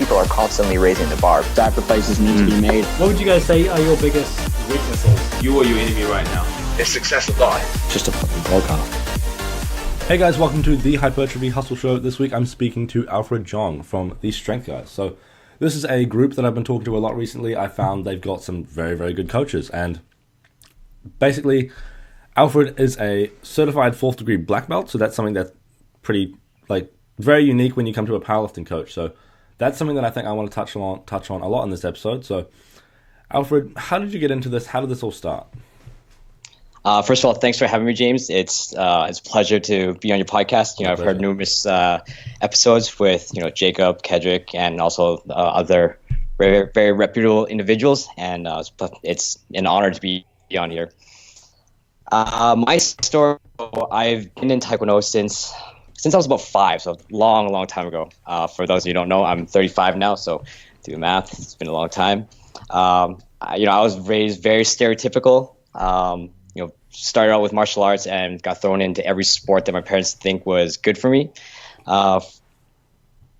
people are constantly raising the bar. Sacrifices need to be made. What would you guys say are your biggest weaknesses? You or your enemy right now? The success of life. Just a fucking podcast. Hey guys, welcome to the Hypertrophy Hustle Show. This week I'm speaking to Alfred Jong from the Strength Guys. So this is a group that I've been talking to a lot recently. I found they've got some very, very good coaches. And basically, Alfred is a certified 4th degree black belt. So that's something that's pretty, very unique when you come to a powerlifting coach. So that's something that I think I want to touch on a lot in this episode. So Alfred, how did you get into this? How did this all start? First of all, thanks for having me, James. It's a pleasure to be on your podcast. I've heard numerous episodes with Jacob, Kedrick, and also other very, very reputable individuals, and it's an honor to be on here. My story: I've been in Taekwondo since I was about 5, so a long time ago. For those of you who don't know, I'm 35 now, so do the math. It's been a long time. I was raised very stereotypical. Started out with martial arts and got thrown into every sport that my parents think was good for me.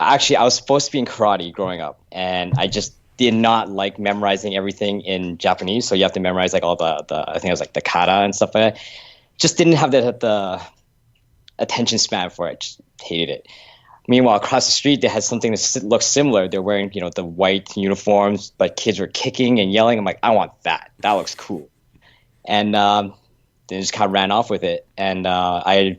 Actually, I was supposed to be in karate growing up, and I just did not like memorizing everything in Japanese. So you have to memorize all the I think it was the kata and stuff like that. Just didn't have the attention span for it. Just hated it. Meanwhile, across the street, they had something that looked similar. They're wearing the white uniforms, but kids were kicking and yelling. I'm like, I want that. That looks cool. And they just kind of ran off with it. And once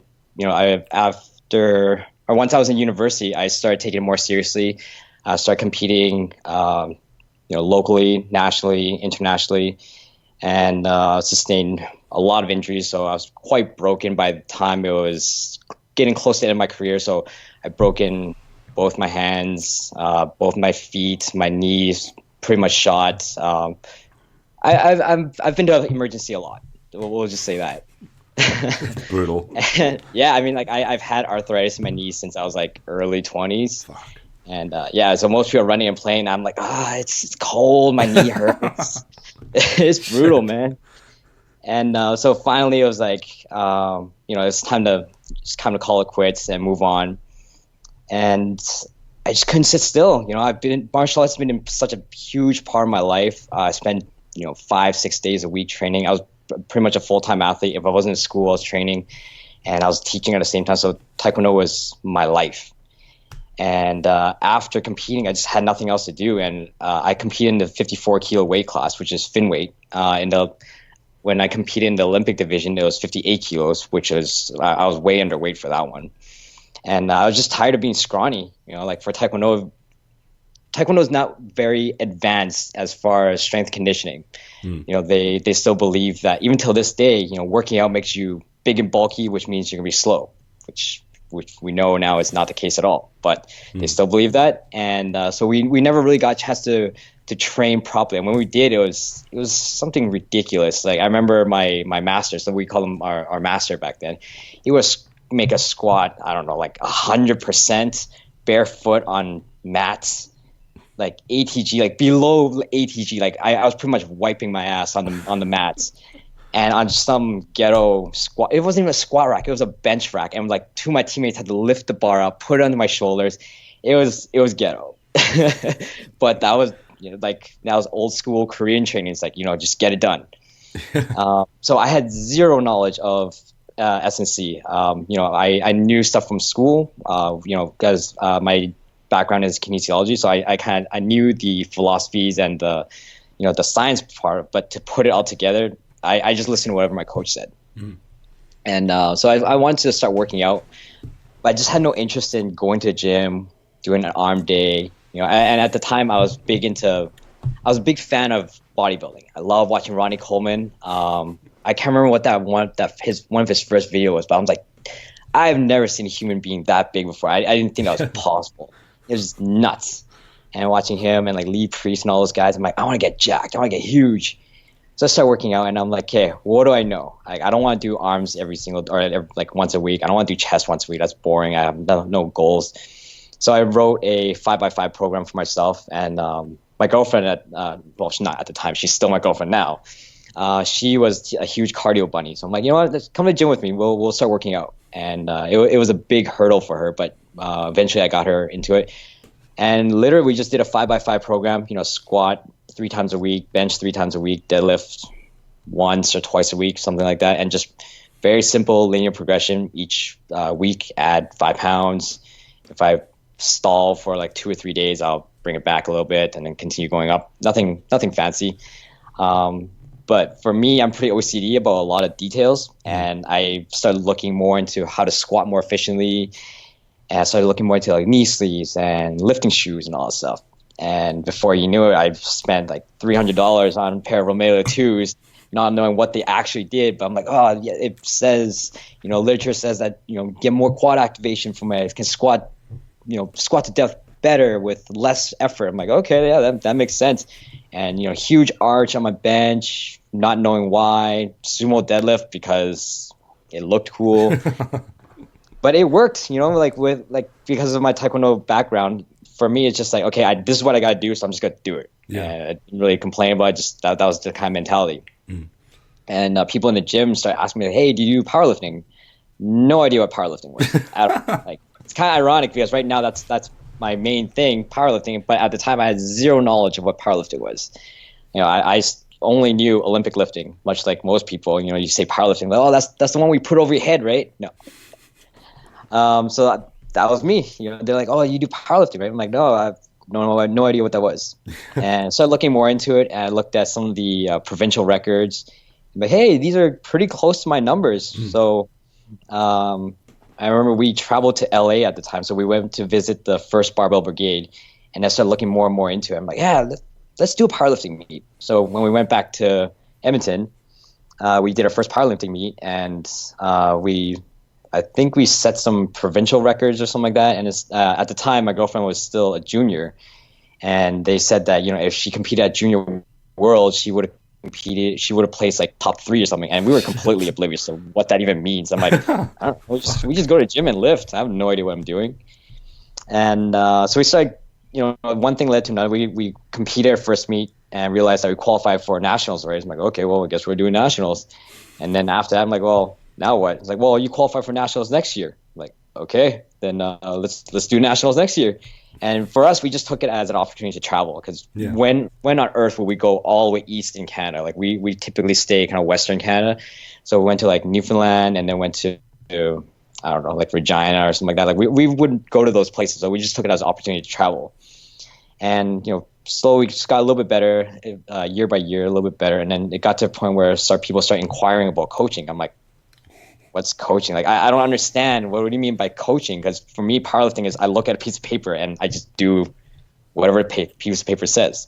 I was in university, I started taking it more seriously. I started competing, locally, nationally, internationally, and sustained a lot of injuries. So I was quite broken by the time it was getting close to the end of my career. So I've broken both my hands, both my feet, my knees, pretty much shot. I've been to emergency a lot. We'll just say that. Brutal. Yeah, I've had arthritis in my knees since I was early 20s. Fuck. And so most people are running and playing. I'm like, it's cold. My knee hurts. It's brutal, man. And so finally it was it's time to call it quits and move on. And I just couldn't sit still. Martial arts has been such a huge part of my life. I spent 5-6 days a week training. I was pretty much a full-time athlete. If I wasn't in school, I was training, and I was teaching at the same time. So Taekwondo was my life. And after competing, I just had nothing else to do. And I competed in the 54 kilo weight class, which is fin weight. When I competed in the Olympic division, it was 58 kilos, which was I was way underweight for that one. And I was just tired of being scrawny. For Taekwondo is not very advanced as far as strength conditioning. They still believe that even till this day, working out makes you big and bulky, which means you're gonna be slow, which we know now is not the case at all. But they still believe that, and so we never really got a chance to train properly. And when we did, it was something ridiculous. I remember my master, so we call him our master back then. He was make a squat, I don't know, 100% barefoot on mats. ATG, below ATG, I was pretty much wiping my ass on the mats, and on some ghetto squat. It wasn't even a squat rack; it was a bench rack, and two of my teammates had to lift the bar up, put it under my shoulders. It was ghetto, but that was that was old school Korean training. It's just get it done. So I had zero knowledge of S&C. I knew stuff from school, because my background is kinesiology, so I knew the philosophies and the science part, but to put it all together, I just listened to whatever my coach said. And so I wanted to start working out, but I just had no interest in going to the gym, doing an arm day, and at the time I was a big fan of bodybuilding. I love watching Ronnie Coleman. I can't remember what one of his first videos was, but I was like, I've never seen a human being that big before. I didn't think that was possible. It was just nuts. And watching him and Lee Priest and all those guys, I'm like, I want to get jacked. I want to get huge. So I started working out, and I'm like, okay, what do I know? I don't want to do arms once a week. I don't want to do chest once a week. That's boring. I have no goals. So I wrote a 5x5 program for myself, and my girlfriend she's not at the time. She's still my girlfriend now. She was a huge cardio bunny. So I'm like, let's come to the gym with me. We'll start working out. And it was a big hurdle for her, but eventually I got her into it. And literally, we just did a 5x5 program. Squat 3 times a week, bench 3 times a week, deadlift once or twice a week, something like that, and just very simple linear progression. Each week, add 5 pounds. If I stall for like 2 or 3 days, I'll bring it back a little bit and then continue going up. Nothing fancy. But for me, I'm pretty OCD about a lot of details, and I started looking more into how to squat more efficiently, and I started looking more into like knee sleeves and lifting shoes and all that stuff. And before you knew it, I've spent like $300 on a pair of Romeo 2s, not knowing what they actually did. But I'm like, oh, yeah, it says, literature says that, get more quad activation from it. It can squat to death better with less effort. I'm like, okay, yeah, that makes sense. And, huge arch on my bench, not knowing why, sumo deadlift because it looked cool. But it worked, because of my Taekwondo background. For me, it's just like, okay, this is what I got to do, so I'm just going to do it. Yeah. And I didn't really complain about it, just that was the kind of mentality. And people in the gym started asking me, hey, do you do powerlifting? No idea what powerlifting was. It's kind of ironic because right now that's my main thing, powerlifting. But at the time, I had zero knowledge of what powerlifting was. I only knew Olympic lifting, much like most people. You say powerlifting, like, oh, that's the one we put over your head, right? No. So that was me. They're like, oh, you do powerlifting, right? I'm like, no, I have no idea what that was. And started looking more into it, and I looked at some of the provincial records. But hey, these are pretty close to my numbers. So I remember we traveled to LA at the time, so we went to visit the first barbell brigade, and I started looking more and more into it. I'm like, yeah, let's do a powerlifting meet. So when we went back to Edmonton, we did our first powerlifting meet, and I think we set some provincial records or something like that. And at the time, my girlfriend was still a junior, and they said that if she competed at Junior World, she would have placed like top 3 or something. And we were completely oblivious to what that even means. I'm like, I don't know, we just go to the gym and lift. I have no idea what I'm doing. And so we started, one thing led to another. We competed our first meet and realized that we qualified for nationals, right? I'm like, okay, well, I guess we're doing nationals. And then after that, I'm like, well, now what? It's like, well, you qualify for nationals next year. I'm like, okay, then let's do nationals next year. And for us, we just took it as an opportunity to travel because when on earth would we go all the way east in Canada? Like we typically stay kind of Western Canada. So we went to like Newfoundland and then went to I don't know, like Regina or something like that. Like we wouldn't go to those places. So we just took it as an opportunity to travel. And, slowly just got a little bit better, year by year, a little bit better. And then it got to a point where people start inquiring about coaching. I'm like, what's coaching? Like, I don't understand. What do you mean by coaching? Because for me, powerlifting is I look at a piece of paper and I just do whatever a piece of paper says.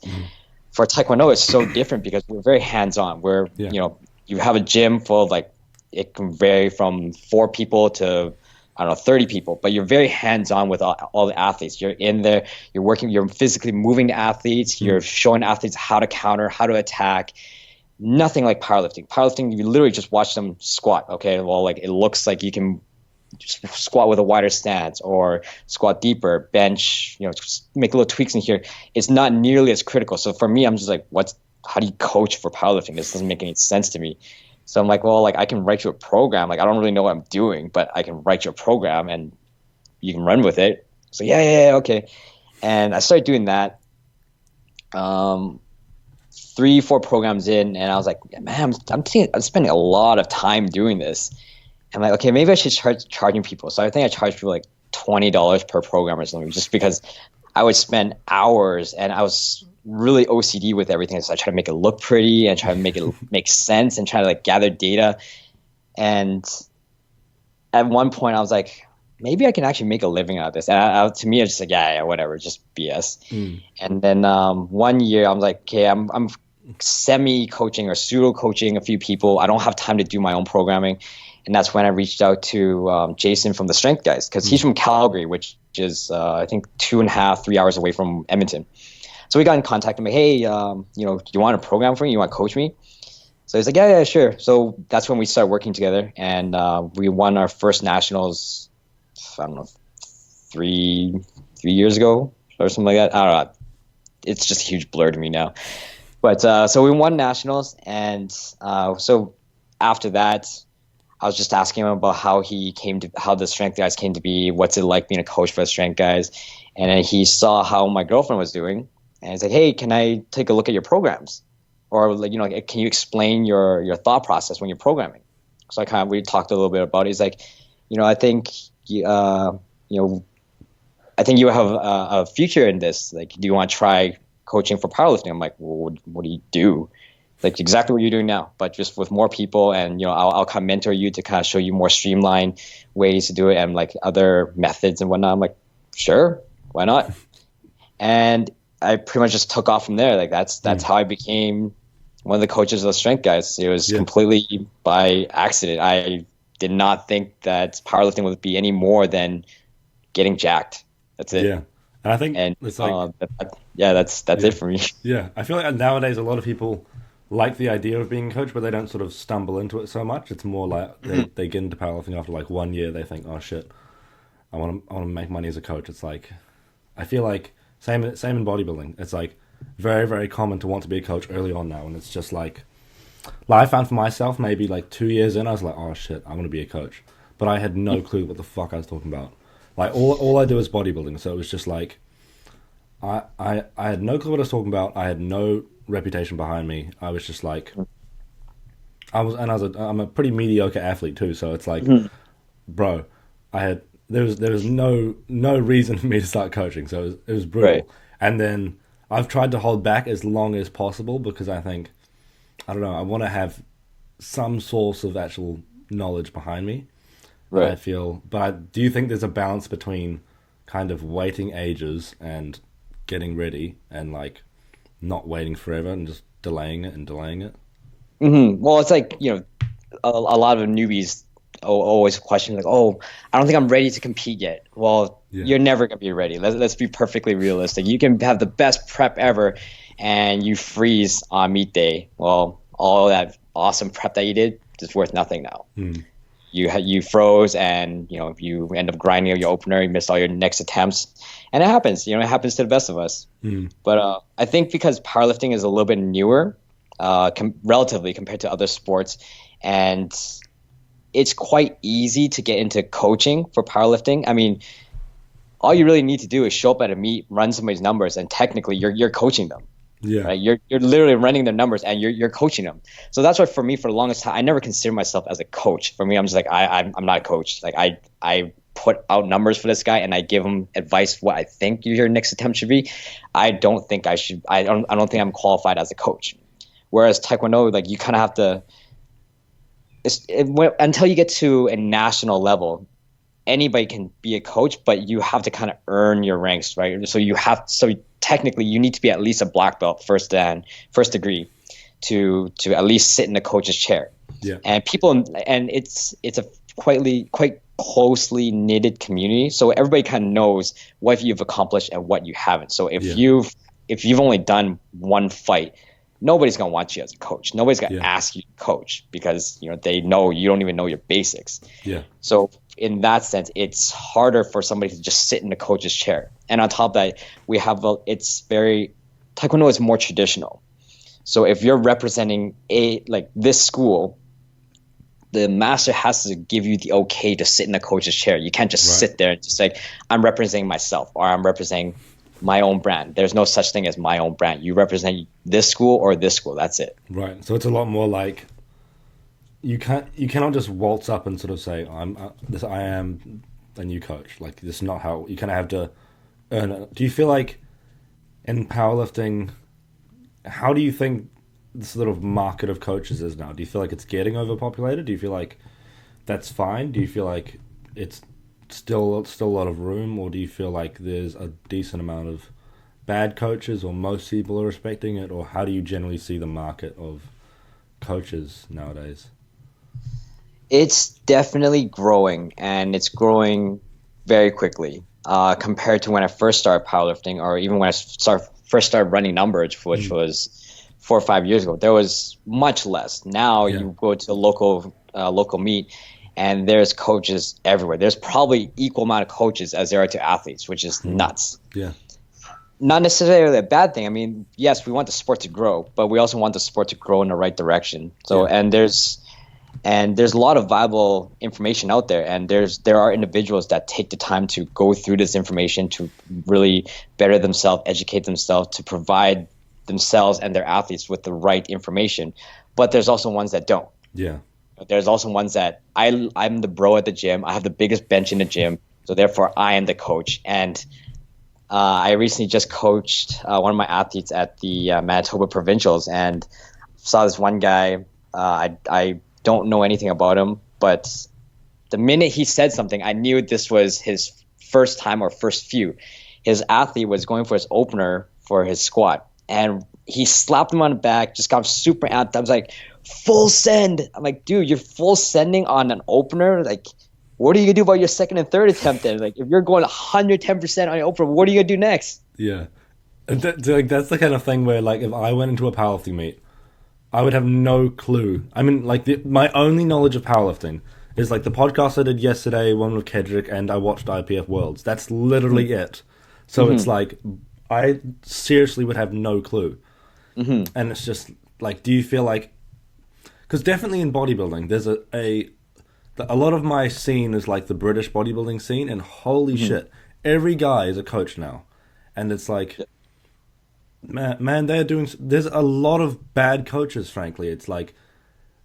For Taekwondo, it's so different because we're very hands-on. We're, you have a gym full of like, it can vary from 4 people to, I don't know, 30 people, but you're very hands-on with all the athletes. You're in there, you're working, you're physically moving the athletes, you're showing athletes how to counter, how to attack. Nothing like powerlifting. Powerlifting, you literally just watch them squat. Okay, well, like it looks like you can just squat with a wider stance or squat deeper, bench, just make little tweaks in here. It's not nearly as critical. So for me, I'm just like, how do you coach for powerlifting? This doesn't make any sense to me. So I'm like, well, like I can write you a program. Like I don't really know what I'm doing, but I can write you a program and you can run with it. So yeah, okay. And I started doing that. 3-4 programs in, and I was like, man, I'm spending a lot of time doing this. I'm like, okay, maybe I should start charging people. So I think I charged people like $20 per program or something, just because I would spend hours and I was really OCD with everything. So I try to make it look pretty and try to make it make sense and try to like gather data. And at one point I was like, maybe I can actually make a living out of this. And to me, it's just like, yeah, whatever, just BS. And then 1 year I was like, okay, I'm semi-coaching or pseudo-coaching a few people. I don't have time to do my own programming. And that's when I reached out to Jason from the Strength Guys, because he's from Calgary, which is, I think, 2.5, 3 hours away from Edmonton. So we got in contact. I'm like, hey, do you want a program for me? You want to coach me? So he's like, yeah, sure. So that's when we started working together. And we won our first nationals, I don't know, 3 years ago or something like that. I don't know. It's just a huge blur to me now. But so we won nationals. And so after that, I was just asking him about how the strength guys came to be, what's it like being a coach for the strength guys, and then he saw how my girlfriend was doing, and he's like, hey, can I take a look at your programs, or like can you explain your thought process when you're programming? So we talked a little bit about it. He's like, I think I think you have a future in this. Like, do you want to try coaching for powerlifting? I'm like, well, what do you do? Like exactly what you're doing now, but just with more people, and I'll kind of mentor you to kind of show you more streamlined ways to do it and like other methods and whatnot. I'm like, sure, why not? And I pretty much just took off from there. Like that's how I became one of the coaches of the strength guys. It was completely by accident. I did not think that powerlifting would be any more than getting jacked. That's it. Yeah, and I think it's like that's it for me. Yeah, I feel like nowadays a lot of people like the idea of being a coach, but they don't sort of stumble into it so much. It's more like they get into powerlifting after like 1 year. They think, oh shit, I want to make money as a coach. It's like, I feel like same in bodybuilding. It's like very, very common to want to be a coach early on now, and it's just like I found for myself maybe like 2 years in, I was like, oh shit, I want to be a coach, but I had no clue what the fuck I was talking about. Like all I do is bodybuilding, so it was just like I had no clue what I was talking about. I had no reputation behind me. I was just like, I'm a pretty mediocre athlete too, so it's like, bro, there was no reason for me to start coaching, so it was brutal. Right. And then I've tried to hold back as long as possible because I think, I don't know, I want to have some source of actual knowledge behind me. Right. I feel, but do you think there's a balance between kind of waiting ages and getting ready and like not waiting forever and just delaying it? Mm-hmm. Well, it's like, a lot of newbies always question like, oh, I don't think I'm ready to compete yet. Well, You're never going to be ready. Let's be perfectly realistic. You can have the best prep ever and you freeze on meet day. Well, all that awesome prep that you did is worth nothing now. You froze, and you end up grinding out your opener. You missed all your next attempts, and it happens. It happens to the best of us. But I think because powerlifting is a little bit newer, relatively compared to other sports, and it's quite easy to get into coaching for powerlifting. I mean, all you really need to do is show up at a meet, run somebody's numbers, and technically you're coaching them. Yeah, right? You're literally running their numbers and you're coaching them. So that's why for me, for the longest time, I never considered myself as a coach. For me, I'm just like I'm not a coach. Like I put out numbers for this guy and I give him advice what I think your next attempt should be. I don't think I should. I don't think I'm qualified as a coach. Whereas Taekwondo, like you kind of have to. Until you get to a national level, anybody can be a coach, but you have to kind of earn your ranks, right? So technically you need to be at least a black belt first degree to at least sit in the coach's chair. Yeah. And it's a quite closely knitted community. So everybody kind of knows what you've accomplished and what you haven't. So if you've only done one fight, nobody's going to want you as a coach. Nobody's going to ask you to coach because they know you don't even know your basics. Yeah. So in that sense, it's harder for somebody to just sit in the coach's chair. And on top of that, Taekwondo is more traditional. So if you're representing this school, the master has to give you the okay to sit in the coach's chair. You can't just sit there and just say, I'm representing myself or I'm representing my own brand. There's no such thing as my own brand. You represent this school or this school. That's it. Right. So it's a lot more like you cannot just waltz up and sort of say I am a new coach. Like this is not how you kind of have to earn it. Do you feel like in powerlifting, how do you think the sort of market of coaches is now? Do you feel like it's getting overpopulated? Do you feel like that's fine? Do you feel like it's still a lot of room, or do you feel like there's a decent amount of bad coaches, or most people are respecting it, or how do you generally see the market of coaches nowadays? It's definitely growing, and it's growing very quickly compared to when I first started powerlifting, or even when I first started running numbers, which was 4 or 5 years ago. There was much less. Now you go to a local meet, and there's coaches everywhere. There's probably equal amount of coaches as there are to athletes, which is nuts. Yeah. Not necessarily a bad thing. I mean, yes, we want the sport to grow, but we also want the sport to grow in the right direction. So, and And there's a lot of valuable information out there, and there are individuals that take the time to go through this information to really better themselves, educate themselves, to provide themselves and their athletes with the right information. But there's also ones that don't. Yeah. There's also ones that I'm the bro at the gym. I have the biggest bench in the gym, so therefore I am the coach. And I recently just coached one of my athletes at the Manitoba Provincials, and saw this one guy. I don't know anything about him, but the minute he said something, I knew this was his first time or first few. His athlete was going for his opener for his squat, and he slapped him on the back, just got super amped. I was like, full send. I'm like, dude, you're full sending on an opener? Like, what are you going to do about your second and third attempt then? Like, if you're going 110% on your opener, what are you going to do next? Yeah. That's the kind of thing where, like, if I went into a powerlifting meet, I would have no clue. I mean, like, my only knowledge of powerlifting is, like, the podcast I did yesterday, one with Kedrick, and I watched IPF Worlds. That's literally it. So it's like, I seriously would have no clue. And it's just, like, do you feel like... Because definitely in bodybuilding, there's a lot of my scene is, like, the British bodybuilding scene, and holy shit, every guy is a coach now. And it's like... Man, there's a lot of bad coaches, frankly. It's like,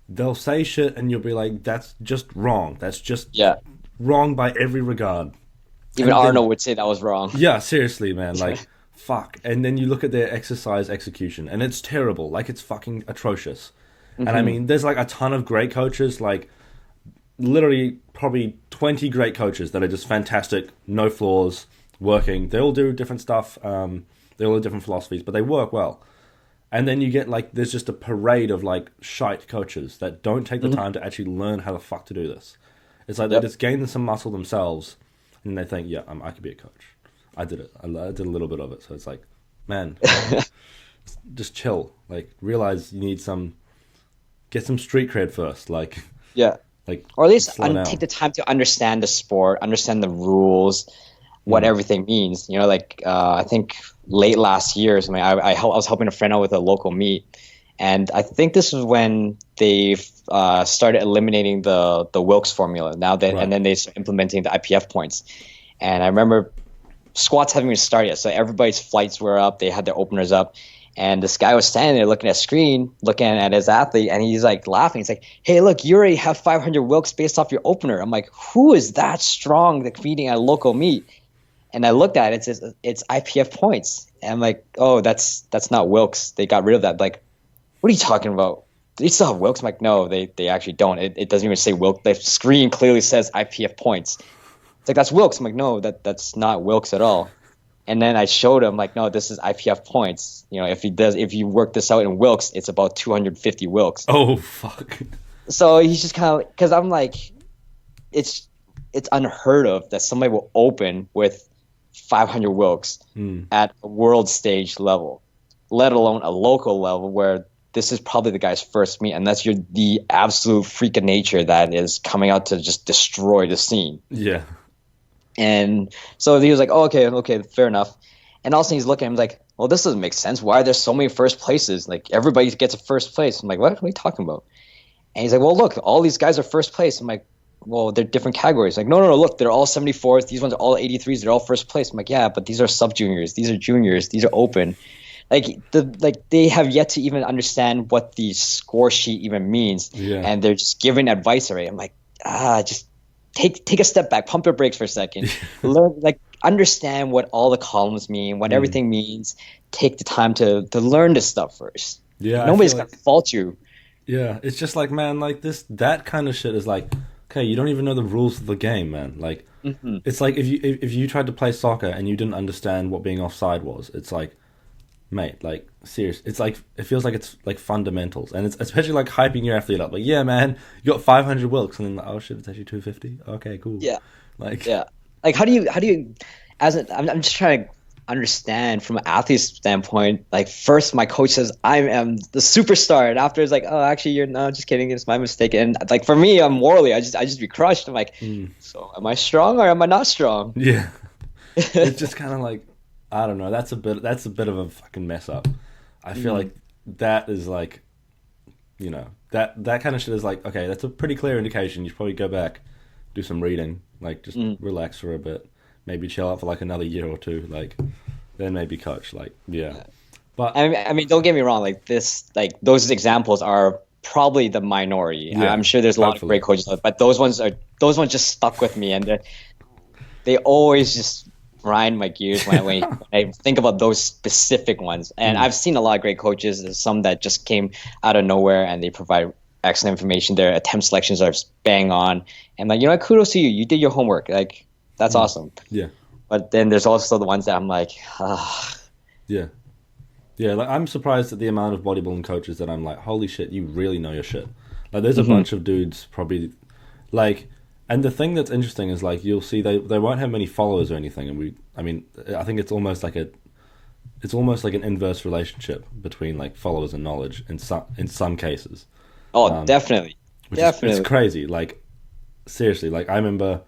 they'll say shit and you'll be like, that's just wrong. That's just wrong by every regard. Even Arnold would say that was wrong. Yeah, seriously, man. Like, fuck. And then you look at their exercise execution and it's terrible. Like, it's fucking atrocious. And I mean, there's like a ton of great coaches, like literally probably 20 great coaches that are just fantastic, no flaws, working. They all do different stuff. They all have different philosophies, but they work well. And then you get, like, there's just a parade of, like, shite coaches that don't take the time to actually learn how the fuck to do this. It's like they just gain some muscle themselves, and they think, yeah, I could be a coach. I did it. I did a little bit of it. So it's like, man, just chill. Like, realize you need get some street cred first. Like, like, or at least slow take the time to understand the sport, understand the rules, what everything means. You know, like, I think late last year, I was helping a friend out with a local meet, and I think this was when they started eliminating the Wilks formula. And then they started implementing the IPF points. And I remember squats haven't even started yet, so everybody's flights were up. They had their openers up, and this guy was standing there looking at screen, looking at his athlete, and he's like laughing. He's like, "Hey, look, you already have 500 Wilks based off your opener." I'm like, "Who is that strong that competing at a local meet?" And I looked at it, it says it's IPF points. And I'm like, oh, that's not Wilks. They got rid of that. Like, what are you talking about? They still have Wilks? I'm like, no, they actually don't. It doesn't even say Wilks. The screen clearly says IPF points. It's like, that's Wilks. I'm like, no, that's not Wilks at all. And then I showed him, like, no, this is IPF points. You know, if you work this out in Wilks, it's about 250 Wilks. oh, fuck. So he's just kind of, because I'm like, it's unheard of that somebody will open with 500 Wilks at a world stage level, let alone a local level where this is probably the guy's first meet, unless you're the absolute freak of nature that is coming out to just destroy the scene. Yeah. And so he was like, oh, okay, fair enough. And also he's looking at him like, well, this doesn't make sense. Why are there so many first places? Like, everybody gets a first place. I'm like, what are you talking about? And he's like, well, look, all these guys are first place. I'm like, well, they're different categories. Like, no, look, they're all 74th. These ones are all 83s. They're all first place. I'm like, yeah, but these are sub-juniors. These are juniors. These are open. Like, they have yet to even understand what the score sheet even means. Yeah. And they're just giving advice already. I'm like, just take a step back, pump your brakes for a second. Learn, like, understand what all the columns mean, what everything means. Take the time to learn this stuff first. Yeah. Nobody's going to fault you. Yeah. It's just like, man, like, that kind of shit is like, okay, you don't even know the rules of the game, man. Like, it's like if you tried to play soccer and you didn't understand what being offside was, it's like, mate, like, serious. It's like, it feels like it's like fundamentals, and it's especially like hyping your athlete up. Like, yeah, man, you got 500 Wilks, and then like, oh shit, it's actually 250. Okay, cool. Yeah. Like, yeah. Like, how do you I'm just trying to understand from an athlete's standpoint. Like, first my coach says I am the superstar, and after it's like, oh, actually you're not, just kidding, it's my mistake. And like, for me, I'm morally, I just be crushed. I'm like, so am I strong or am I not strong? Yeah. It's just kind of like, I don't know, that's a bit of a fucking mess up. I feel like that is like, that kind of shit is like, okay, that's a pretty clear indication. You should probably go back, do some reading, like just relax for a bit, maybe chill out for like another year or two, like then maybe coach, like yeah. But I mean, don't get me wrong. Like those examples are probably the minority. Yeah, I'm sure there's a lot of great coaches, but those ones just stuck with me, and they always just grind my gears when I think about those specific ones. And I've seen a lot of great coaches. There's some that just came out of nowhere and they provide excellent information. Their attempt selections are bang on, and like, kudos to you. You did your homework. Like, that's awesome. Yeah. But then there's also the ones that I'm like, yeah. Yeah, like I'm surprised at the amount of bodybuilding coaches that I'm like, holy shit, you really know your shit. Like there's a bunch of dudes probably like, and the thing that's interesting is like you'll see they won't have many followers or anything, and I think it's almost like an inverse relationship between like followers and knowledge in some cases. Oh, definitely. It's crazy. Like seriously, like I remember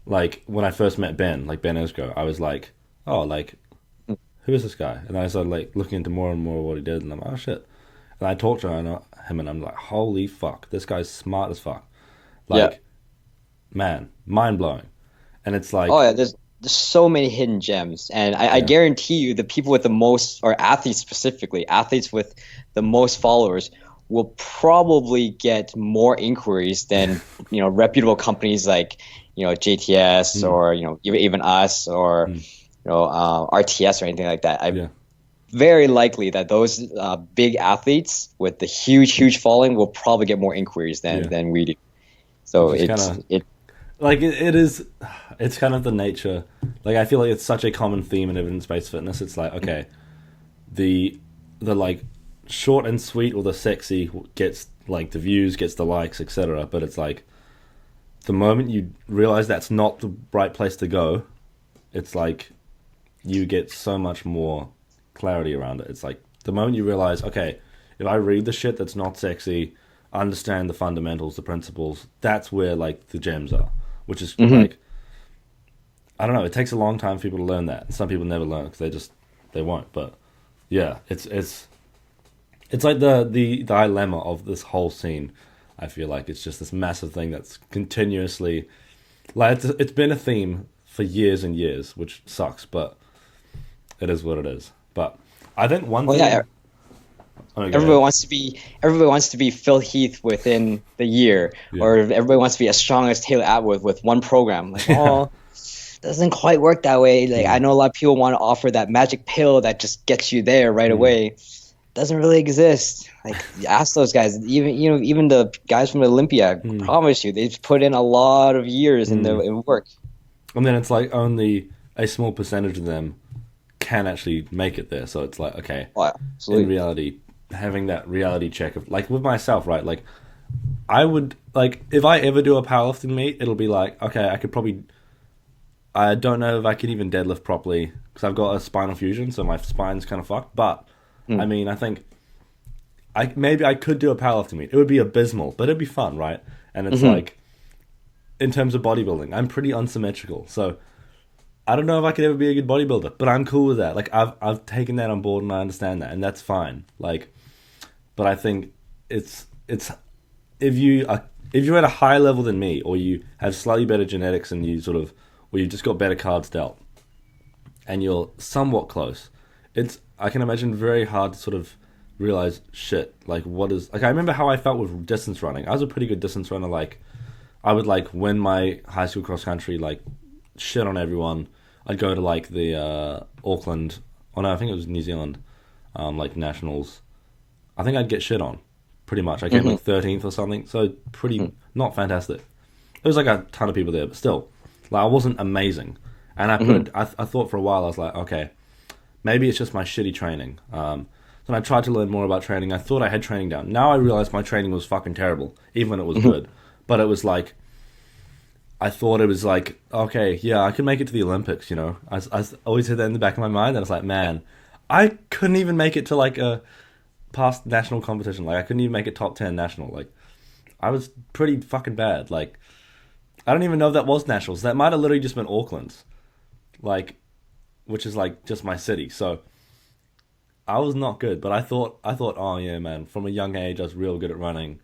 like when I first met Ben Esco, I was like, oh, like who is this guy? And I started like looking into more and more of what he did, and I'm like, oh shit. And I talked to him, and I'm like, holy fuck, this guy's smart as fuck. Like, man, mind blowing. And it's like, oh yeah, there's so many hidden gems, and I guarantee you, the people with the most, or athletes specifically, athletes with the most followers, will probably get more inquiries than reputable companies like JTS or even us or. RTS or anything like that. Very likely that those big athletes with the huge following will probably get more inquiries than we do. So it's kind of the nature. Like I feel like it's such a common theme in evidence-based fitness. It's like, okay, the like short and sweet or the sexy gets like the views, gets the likes, etc. But it's like the moment you realize that's not the right place to go, it's like you get so much more clarity around it. It's like the moment you realize, okay, if I read the shit that's not sexy, understand the fundamentals, the principles, that's where like the gems are, which is like, I don't know, it takes a long time for people to learn that. Some people never learn because they won't. But yeah, it's like the dilemma of this whole scene. I feel like it's just this massive thing that's continuously, like it's been a theme for years and years, which sucks, but it is what it is. But I think one thing. Yeah. Everybody wants to be Phil Heath within the year, or everybody wants to be as strong as Taylor Atwood with one program. Like, doesn't quite work that way. Like, I know a lot of people want to offer that magic pill that just gets you there right away. Doesn't really exist. Like, ask those guys. Even the guys from Olympia. I promise you, they've put in a lot of years in the work. And then it's like only a small percentage of them can actually make it there. So it's like, okay, in reality, having that reality check of like with myself, right? Like I would like if I ever do a powerlifting meet, it'll be like, okay, I don't know if I can even deadlift properly because I've got a spinal fusion, so my spine's kind of fucked. But I mean, I think maybe I could do a powerlifting meet. It would be abysmal, but it'd be fun, right? And it's like in terms of bodybuilding, I'm pretty unsymmetrical, so I don't know if I could ever be a good bodybuilder, but I'm cool with that. Like I've taken that on board and I understand that, and that's fine. Like, but I think it's if you're at a higher level than me, or you have slightly better genetics and or you've just got better cards dealt, and you're somewhat close, I can imagine very hard to sort of realize shit. Like what is like I remember how I felt with distance running. I was a pretty good distance runner. Like I would like win my high school cross country, like shit on everyone. I'd go to like the Auckland, I think it was New Zealand, like nationals. I think I'd get shit on, pretty much. I came like 13th or something, so pretty not fantastic. There was like a ton of people there, but still, like I wasn't amazing. And I thought for a while, I was like, okay, maybe it's just my shitty training. Then I tried to learn more about training. I thought I had training down. Now I realize my training was fucking terrible, even when it was good. But it was like, I thought it was like, okay, yeah, I could make it to the Olympics, I always had that in the back of my mind, and I was like, man, I couldn't even make it to like a past national competition. Like I couldn't even make it top 10 national. Like I was pretty fucking bad. Like I don't even know if that was nationals. That might have literally just been Auckland's, like, which is like just my city. So I was not good, but I thought, oh yeah, man, from a young age I was real good at running,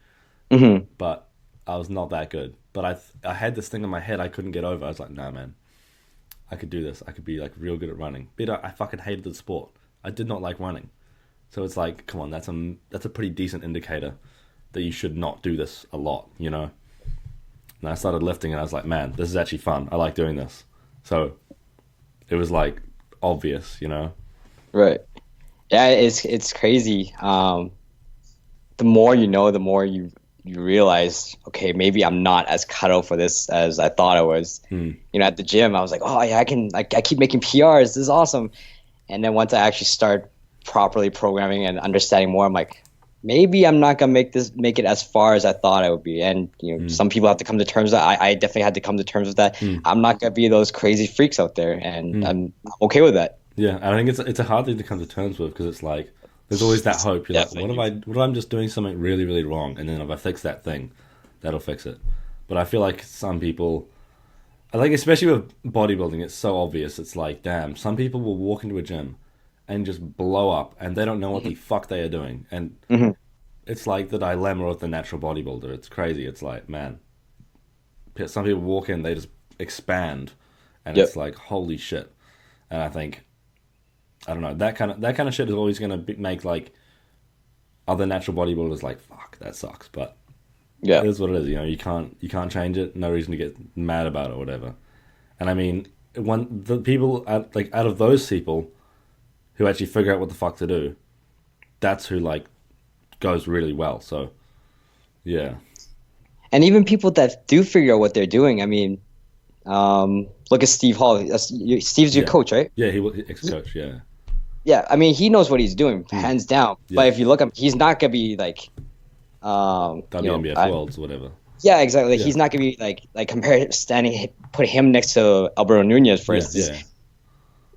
Hmm. but I was not that good. But I had this thing in my head I couldn't get over. I was like, nah, man, I could do this. I could be like real good at running. But I fucking hated the sport. I did not like running. So it's like, come on, that's a pretty decent indicator that you should not do this a lot, you know? And I started lifting and I was like, man, this is actually fun. I like doing this. So it was like obvious, you know? Right. Yeah, it's crazy. The more you know, the more you realize, okay, maybe I'm not as cut out for this as I thought I was. You know, at the gym, I was like, oh yeah, I keep making PRs. This is awesome. And then once I actually start properly programming and understanding more, I'm like, maybe I'm not gonna make it as far as I thought I would be. And you know, some people have to come to terms with that. I definitely had to come to terms with that. I'm not gonna be those crazy freaks out there, and I'm okay with that. Yeah, I think it's a hard thing to come to terms with because it's like there's always that hope. You're like, what if I'm just doing something really, really wrong, and then if I fix that thing, that'll fix it. But I feel like some people, like especially with bodybuilding, it's so obvious. It's like, damn, some people will walk into a gym and just blow up, and they don't know what the fuck they are doing, and it's like the dilemma of the natural bodybuilder. It's crazy. It's like, man, some people walk in, they just expand, and it's like, holy shit. And I think, I don't know, that kind of shit is always going to make like other natural bodybuilders like, fuck, that sucks. But Yeah. it is what it is. You know, you can't change it. No reason to get mad about it or whatever. And I mean, when the people out of those people who actually figure out what the fuck to do, that's who like goes really well. So yeah. And even people that do figure out what they're doing, I mean, look at Steve Hall. Steve's your coach, right? Yeah, he was ex-coach. Yeah. Yeah, I mean, he knows what he's doing, hands down. Yeah. But if you look at him, he's not gonna be like, WNBF Worlds, whatever. yeah, exactly. Like, Yeah. he's not gonna be like put him next to Alberto Nunez, for instance. Yeah.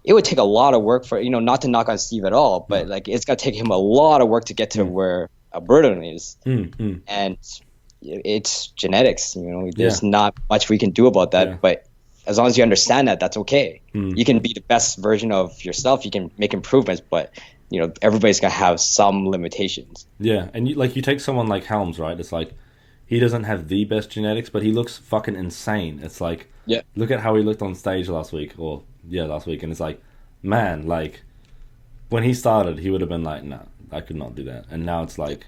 It would take a lot of work for, not to knock on Steve at all, but like it's gonna take him a lot of work to get to where Alberto is, and it's genetics. There's not much we can do about that, Yeah. but as long as you understand that, that's okay. You can be the best version of yourself. You can make improvements, but everybody's gonna have some limitations. Yeah, and you take someone like Helms, right? It's like he doesn't have the best genetics, but he looks fucking insane. It's like, Yeah. look at how he looked on stage last week, and it's like, man, like when he started, he would have been like, nah, I could not do that, and now it's like,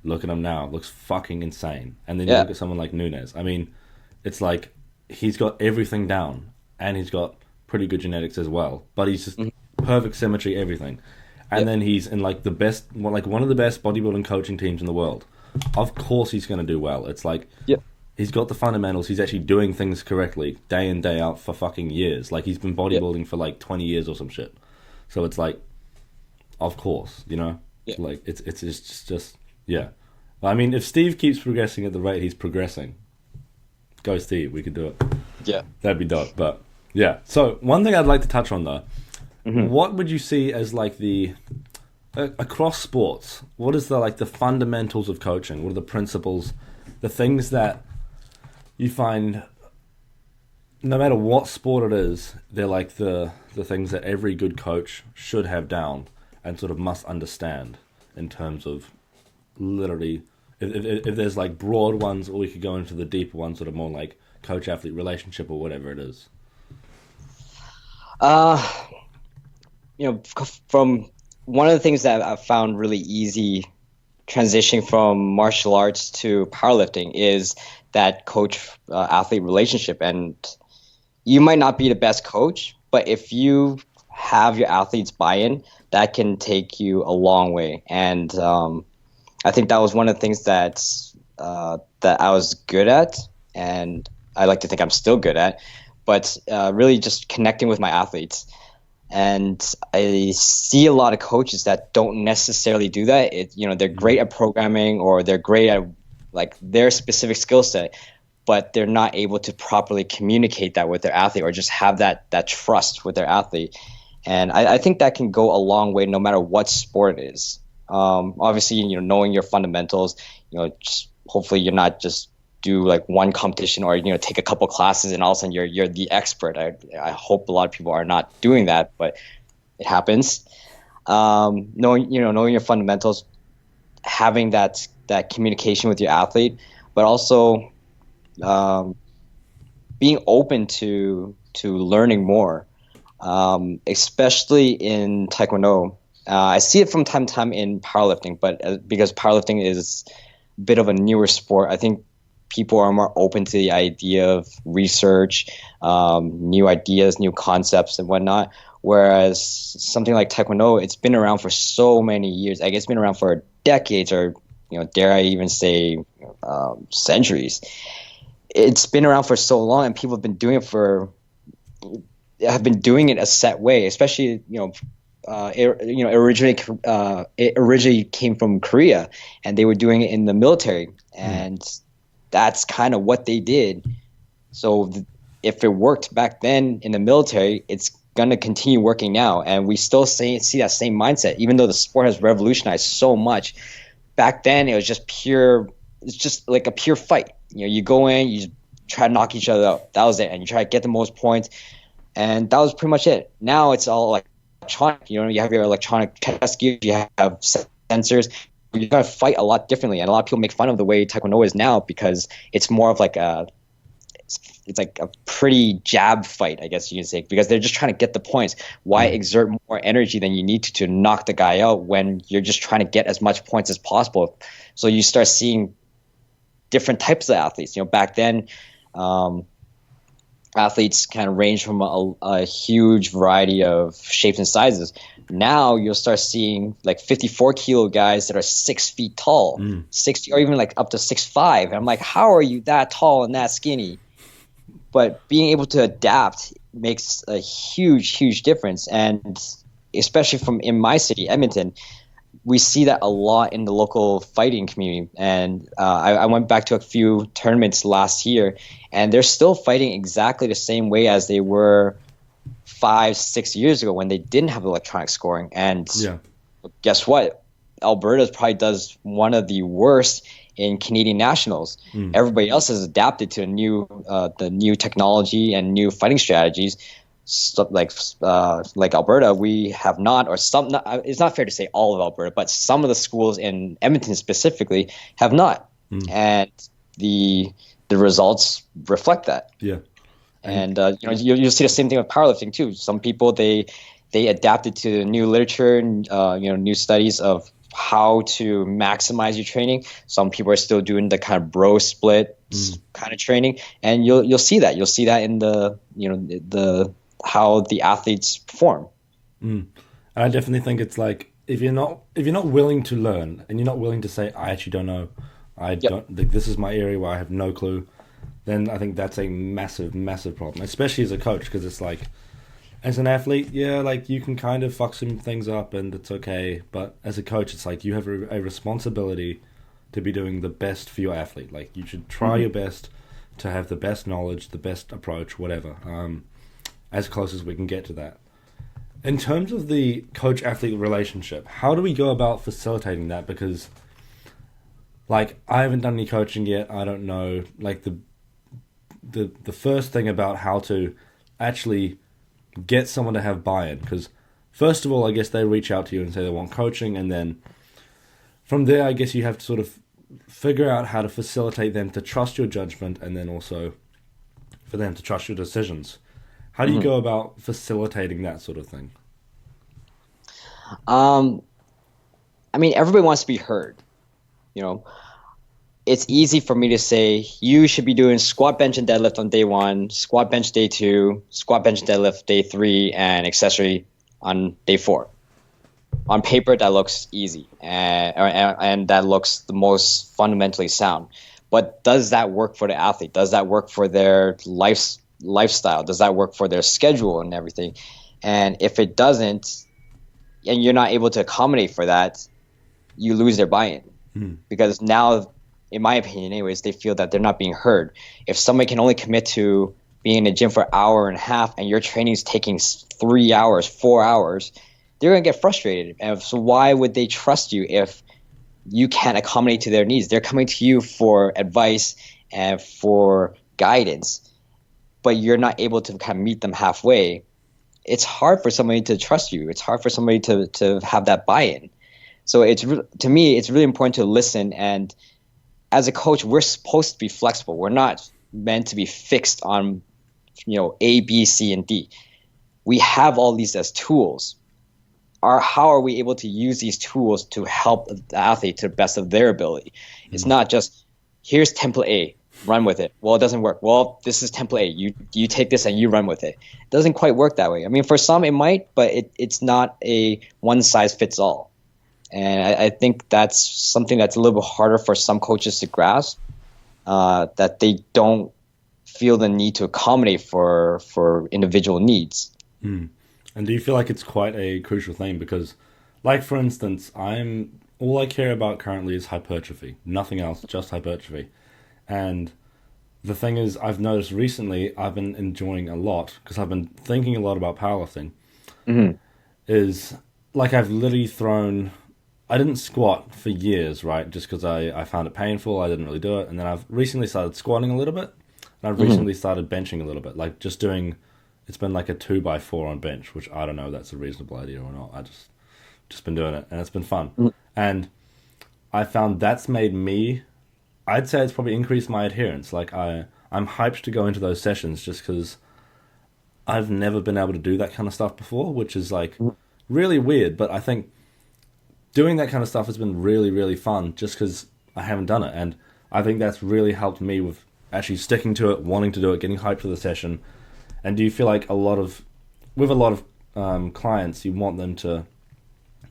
look at him now, looks fucking insane. And then you look at someone like Nunez. I mean, it's like he's got everything down, and he's got pretty good genetics as well, but he's just perfect symmetry, everything. And then he's in like one of the best bodybuilding coaching teams in the world. Of course he's going to do well. It's like, he's got the fundamentals. He's actually doing things correctly day in, day out for fucking years. Like he's been bodybuilding for like 20 years or some shit. So it's like, of course, like it's just yeah. I mean, if Steve keeps progressing at the rate he's progressing, go Steve, we could do it. Yeah. That'd be dope. But yeah. So one thing I'd like to touch on though, what would you see as like the across sports? What is the fundamentals of coaching? What are the principles, the things that you find, no matter what sport it is, they're like the things that every good coach should have down and sort of must understand in terms of literally, if there's like broad ones, or we could go into the deeper ones, sort of more like coach-athlete relationship or whatever it is. From one of the things that I found really easy transitioning from martial arts to powerlifting is that coach-athlete relationship. And you might not be the best coach, but if you have your athletes buy-in, that can take you a long way. And I think that was one of the things that I was good at, and I like to think I'm still good at, but really just connecting with my athletes. And I see a lot of coaches that don't necessarily do that. They're great at programming, or they're great at like their specific skill set, but they're not able to properly communicate that with their athlete, or just have that trust with their athlete. And I think that can go a long way no matter what sport it is. Obviously, knowing your fundamentals, just hopefully you're not just do like one competition, or take a couple classes and all of a sudden you're the expert. I hope a lot of people are not doing that, but it happens. knowing your fundamentals, having that communication with your athlete, but also being open to learning more, especially in Taekwondo. I see it from time to time in powerlifting, but because powerlifting is a bit of a newer sport, I think people are more open to the idea of research, new ideas, new concepts, and whatnot. Whereas something like Taekwondo, it's been around for so many years. I guess it's been around for decades, or dare I even say, centuries. It's been around for so long, and people have been doing it a set way. Especially, it originally came from Korea, and they were doing it in the military, and that's kind of what they did. So if it worked back then in the military, it's going to continue working now, and we still see that same mindset. Even though the sport has revolutionized so much, back then it was just pure. It's just like a pure fight. You go in, you try to knock each other out. That was it, and you try to get the most points, and that was pretty much it. Now it's all electronic. You have your electronic chess gear, you have sensors. You gotta fight a lot differently, and a lot of people make fun of the way Taekwondo is now because it's more of it's like a pretty jab fight, I guess you can say, because they're just trying to get the points. Why exert more energy than you need to knock the guy out when you're just trying to get as much points as possible? So you start seeing different types of athletes. Back then, athletes kind of range from a huge variety of shapes and sizes. Now you'll start seeing like 54 kilo guys that are 6 feet tall, 60 or even like up to 6'5". And I'm like, how are you that tall and that skinny? But being able to adapt makes a huge difference. And especially in my city, Edmonton, we see that a lot in the local fighting community. And I went back to a few tournaments last year, and they're still fighting exactly the same way as they were 5-6 years ago when they didn't have electronic scoring. And guess what? Alberta probably does one of the worst in Canadian nationals. Everybody else has adapted to the new technology and new fighting strategies. So like Alberta, we have not, or some. It's not fair to say all of Alberta, but some of the schools in Edmonton specifically have not, and the results reflect that. Yeah, and you'll see the same thing with powerlifting too. Some people they adapted to new literature and new studies of how to maximize your training. Some people are still doing the kind of bro split kind of training, and you'll see that. You'll see that in the how the athletes perform. And I definitely think it's like if you're not willing to learn, and you're not willing to say, I actually don't know, don't like, this is my area where I have no clue, then I think that's a massive problem, especially as a coach, because it's like, as an athlete, like you can kind of fuck some things up and it's okay, but as a coach, it's like you have a responsibility to be doing the best for your athlete. Like you should try your best to have the best knowledge, the best approach, whatever, as close as we can get to that. In terms of the coach-athlete relationship, how do we go about facilitating that? Because, like, I haven't done any coaching yet. I don't know, like, the first thing about how to actually get someone to have buy-in. Because, first of all, I guess they reach out to you and say they want coaching, and then from there, I guess you have to sort of figure out how to facilitate them to trust your judgment, and then also for them to trust your decisions. How do you go about facilitating that sort of thing? I mean, everybody wants to be heard. It's easy for me to say, you should be doing squat, bench, and deadlift on day 1, squat, bench, day 2, squat, bench, deadlift, day 3, and accessory on day 4. On paper, that looks easy, and that looks the most fundamentally sound. But does that work for the athlete? Does that work for their lifestyle? Does that work for their schedule and everything? And if it doesn't, and you're not able to accommodate for that, you lose their buy-in. Because now, in my opinion anyways, they feel that they're not being heard. If somebody can only commit to being in the gym for an hour and a half and your training is taking 3 hours, 4 hours, they're going to get frustrated. And so why would they trust you if you can't accommodate to their needs? They're coming to you for advice and for guidance, but you're not able to kind of meet them halfway. it's hard for somebody to trust you. It's hard for somebody to have that buy-in. So to me, it's really important to listen. And as a coach, we're supposed to be flexible. We're not meant to be fixed on, A, B, C, and D. We have all these as tools. How are we able to use these tools to help the athlete to the best of their ability? It's not just, here's template A, run with it. Well, it doesn't work. Well, this is template A. You take this and you run with it. It doesn't quite work that way. I mean, for some it might, but it's not a one size fits all. And I think that's something that's a little bit harder for some coaches to grasp, that they don't feel the need to accommodate for individual needs. And do you feel like it's quite a crucial thing? Because, like, for instance, all I care about currently is hypertrophy. Nothing else, just hypertrophy. And the thing is, I've noticed recently, I've been enjoying a lot, because I've been thinking a lot about powerlifting, is, like, I've literally I didn't squat for years, right? Just because I found it painful, I didn't really do it. And then I've recently started squatting a little bit, and I've recently started benching a little bit. Like, it's been like a 2x4 on bench, which I don't know if that's a reasonable idea or not. I just been doing it, and it's been fun. And I found that's made me, I'd say it's probably increased my adherence. Like, I'm hyped to go into those sessions just because I've never been able to do that kind of stuff before, which is like really weird. But I think doing that kind of stuff has been really, really fun just because I haven't done it. And I think that's really helped me with actually sticking to it, wanting to do it, getting hyped for the session. And do you feel like with a lot of clients, you want them to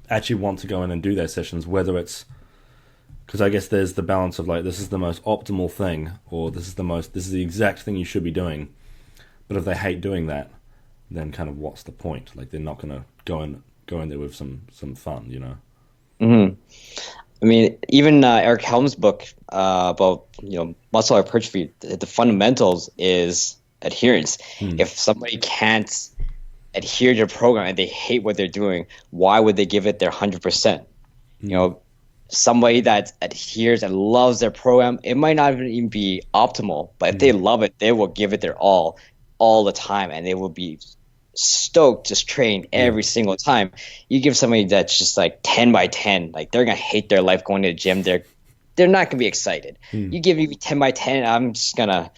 actually want to go in and do their sessions, whether it's, because I guess there's the balance of like, this is the most optimal thing, or this is the exact thing you should be doing. But if they hate doing that, then kind of what's the point? Like, they're not going to go in there with some fun, I mean, even Eric Helm's book about muscle hypertrophy, the fundamentals is adherence. If somebody can't adhere to the program and they hate what they're doing, why would they give it their 100%? Somebody that adheres and loves their program, it might not even be optimal, but if they love it, they will give it their all the time, and they will be stoked to train every single time. You give somebody that's just like 10 by 10, like, they're gonna hate their life going to the gym. They're not gonna be excited. You give me 10 by 10, I'm just gonna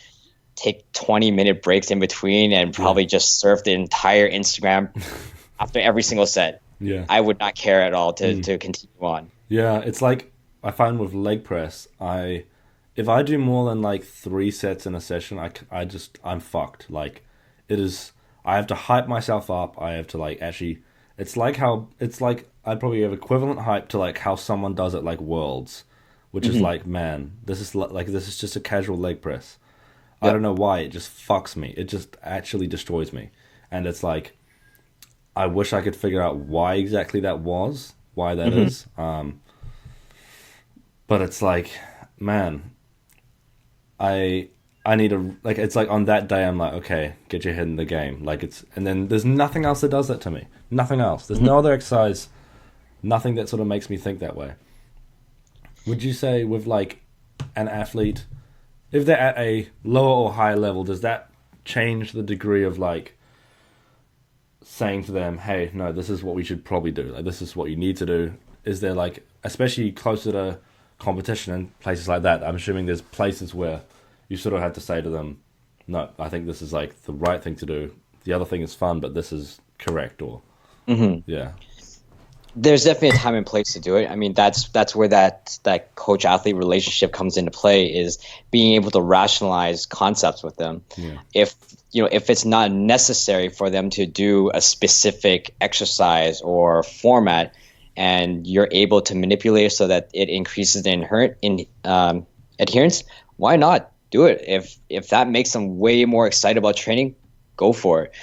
take 20-minute breaks in between and probably just surf the entire Instagram after every single set. I would not care at all to continue on. Yeah, it's like, I find with leg press, if I do more than like 3 sets in a session, I'm fucked. Like, I have to hype myself up. I have to like actually, it's like I'd probably have equivalent hype to like how someone does it like Worlds, which is like, man, this is just a casual leg press. I don't know why, it just fucks me. It just actually destroys me. And it's like, I wish I could figure out why exactly that was, why that is. But it's like, man, I need it's like on that day, I'm like, okay, get your head in the game. Like, and then there's nothing else that does that to me. Nothing else. There's no other exercise, nothing that sort of makes me think that way. Would you say with like an athlete, if they're at a lower or higher level, does that change the degree of like saying to them, hey, no, this is what we should probably do. Like, this is what you need to do. Is there like, especially closer to competition and places like that, I'm assuming there's places where you sort of had to say to them, no, I think this is like the right thing to do. The other thing is fun, but this is correct, or yeah. There's definitely a time and place to do it. I mean, that's where that coach-athlete relationship comes into play, is being able to rationalize concepts with them. If it's not necessary for them to do a specific exercise or format, and you're able to manipulate it so that it increases the inherent adherence, why not do it? If that makes them way more excited about training, go for it.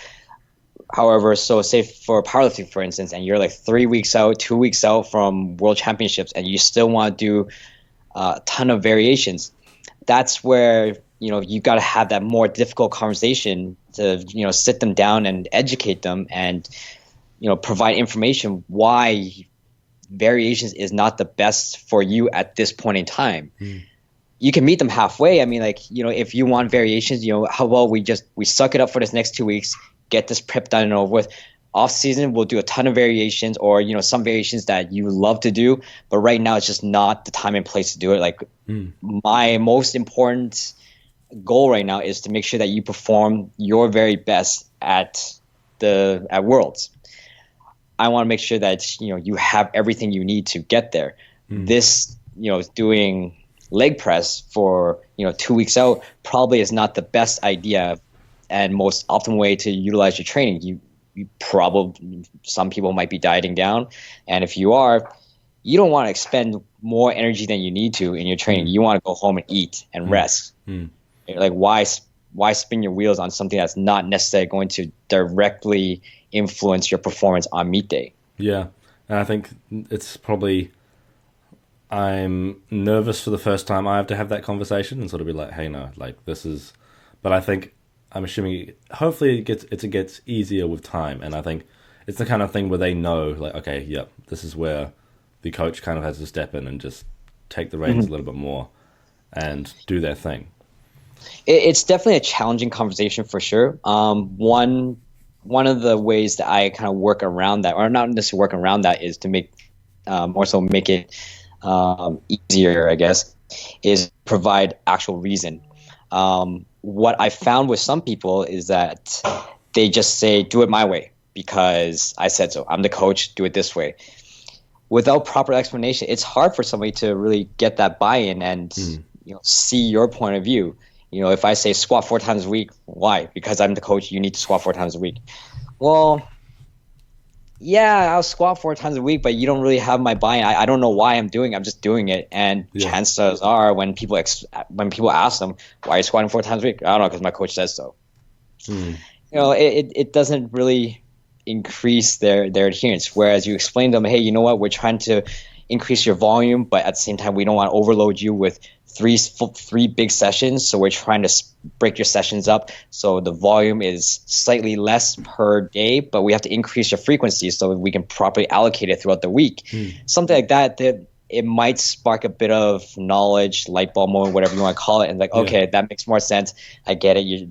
However, so say for powerlifting, for instance, and you're like 3 weeks out, 2 weeks out from world championships, and you still want to do a ton of variations, that's where you got to have that more difficult conversation to sit them down and educate them, and provide information why variations is not the best for you at this point in time. You can meet them halfway. I mean, like, if you want variations, how about we suck it up for this next 2 weeks, get this prep done and over with. Off season, we'll do a ton of variations, or some variations that you love to do, but right now it's just not the time and place to do it. Like my most important goal right now is to make sure that you perform your very best at Worlds. I want to make sure that you have everything you need to get there. This doing leg press for 2 weeks out probably is not the best idea and most optimal way to utilize your training. You probably, some people might be dieting down, and if you are, you don't want to expend more energy than you need to in your training. You want to go home and eat and rest. Like why spin your wheels on something that's not necessarily going to directly influence your performance on meet day? Yeah, and I think it's probably, I'm nervous for the first time I have to have that conversation and sort of be like, hey, no, like this is, but I think, I'm assuming hopefully it gets easier with time, and I think it's the kind of thing where they know, like, okay, yep, this is where the coach kind of has to step in and just take the reins a little bit more and do their thing. It's definitely a challenging conversation for sure. One of the ways that I kind of work around that, or not necessarily work around that, is to make it easier, I guess, is provide actual reason. What I found with some people is that they just say, do it my way because I said so. I'm the coach, do it this way. Without proper explanation, it's hard for somebody to really get that buy-in and see your point of view. If I say squat 4 times a week, why? Because I'm the coach, you need to squat 4 times a week. Well, yeah, I'll squat 4 times a week, but you don't really have my buy-in. I don't know why I'm doing it. I'm just doing it. And chances are when people ask them, why are you squatting 4 times a week? I don't know, because my coach says so. It doesn't really increase their adherence. Whereas you explain to them, hey, you know what? We're trying to increase your volume, but at the same time, we don't want to overload you with three big sessions, so we're trying to break your sessions up so the volume is slightly less per day, but we have to increase your frequency so we can properly allocate it throughout the week. Something like that it might spark a bit of knowledge, light bulb moment, whatever you want to call it, and okay, that makes more sense. I get it.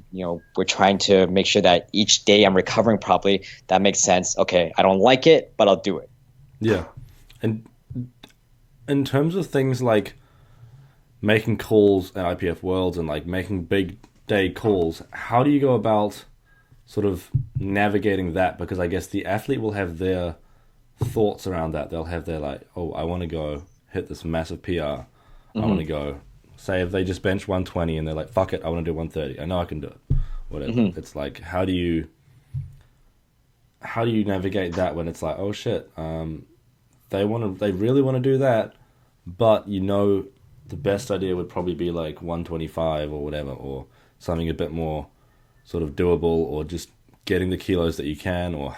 We're trying to make sure that each day I'm recovering properly. That makes sense. Okay, I don't like it, but I'll do it. Yeah, and in terms of things like making calls at IPF Worlds and like making big day calls, how do you go about sort of navigating that? Because I guess the athlete will have their thoughts around that. They'll have their like, oh, I want to go hit this massive PR. I want to go, say if they just bench 120 and they're like, fuck it, I want to do 130. I know I can do it. Whatever. It's like, how do you navigate that when it's like, oh shit, they really want to do that, but the best idea would probably be like 125 or whatever, or something a bit more sort of doable, or just getting the kilos that you can, or